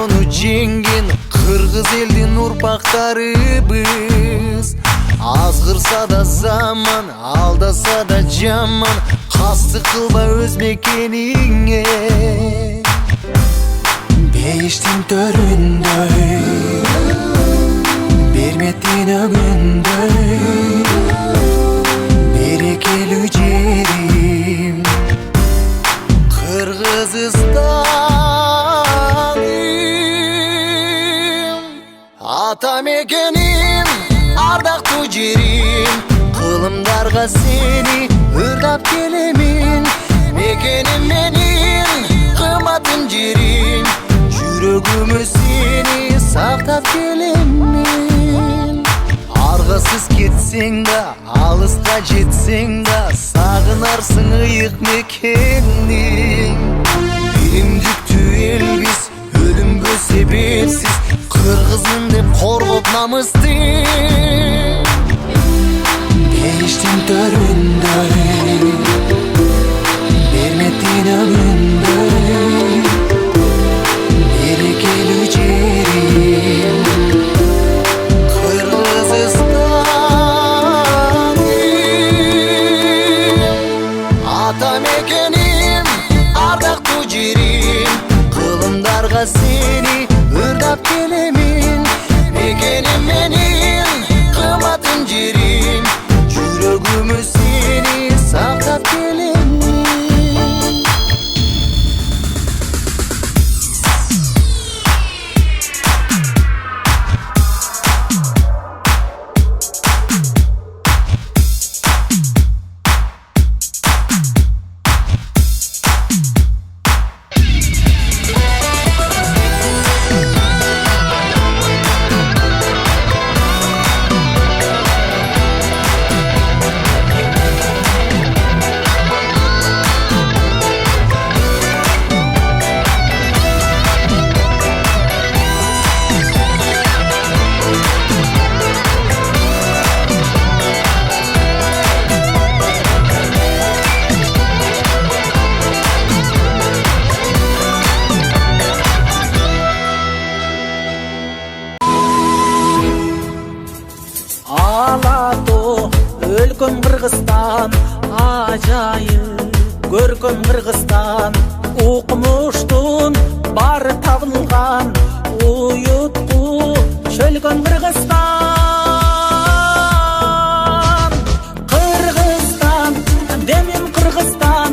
onu jengin Kırgız eldin urpaktarыбыз. Azgırsa da zaman, aldasa da jaman, kastı kılba öz mekenine. Beştin törünдөй, берметтин өгүндөй, берекелүү жерим Кыргызстаным. Ата мекеним, ардактуу жерим, кылымдарга сени ырдап келемин. Мекеним менин, кымбатым жерим, жүрөгүмө сени сактап келемин. Аргасыз кетсең да, алыска жетсең да, сагынарсың ыйык мекенни. Биримдиктүү элбиз, өлүмгө себепсиз, кыргызмын деп коргоп намысты. Бештин төрүндөй, берметтин өгүндөй, берекелүү жерим Кыргызстаным. Ата мекеним, ардактуу жерим, кылымдарга сени ырдап келемин. Мекеним менин, кымбатым жерим, жүрөгүмө сени сактап келемин. Өлкөм Кыргызстан, ажайып көркөм Кыргызстан, укмуштун бары табылган, уютку чөлкөм Кыргызстан. Кыргызстан, демим Кыргызстан,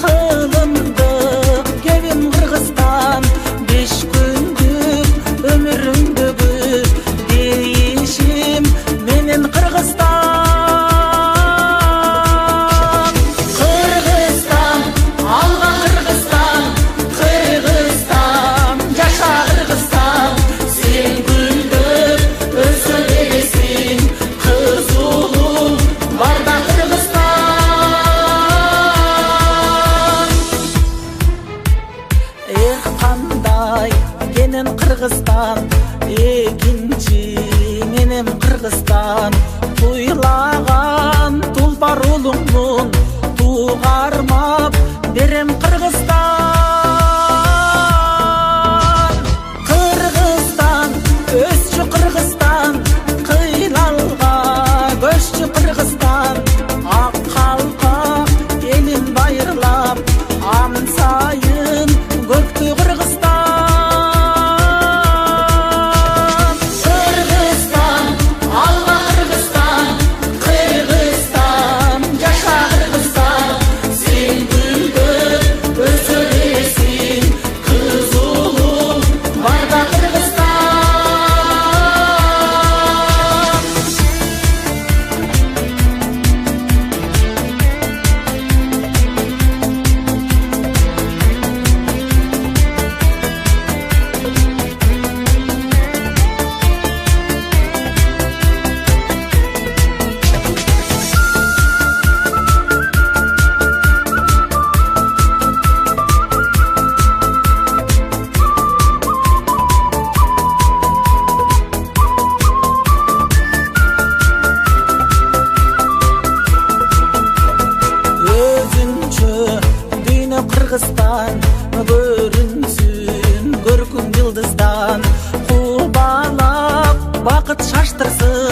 кылымдык кебим Кыргызстан. 5 күндүк өмүрүмдөгү дейишим менен Кыргызстан. Кыргызстан, экинчи менен Кыргызстан, туйлаган тулпар улуңмун, тугармап берем Кыргызстан. Кыргызстан, өсчү Кыргызстан, кыйналга көччү Кыргызстан. Ак калпак элин байырлап, ансайын көктү Кыргызстан. Kırgızstan, yaşa Kırgızstan, sen güldür, özü қубалап бақыт шаштырсын.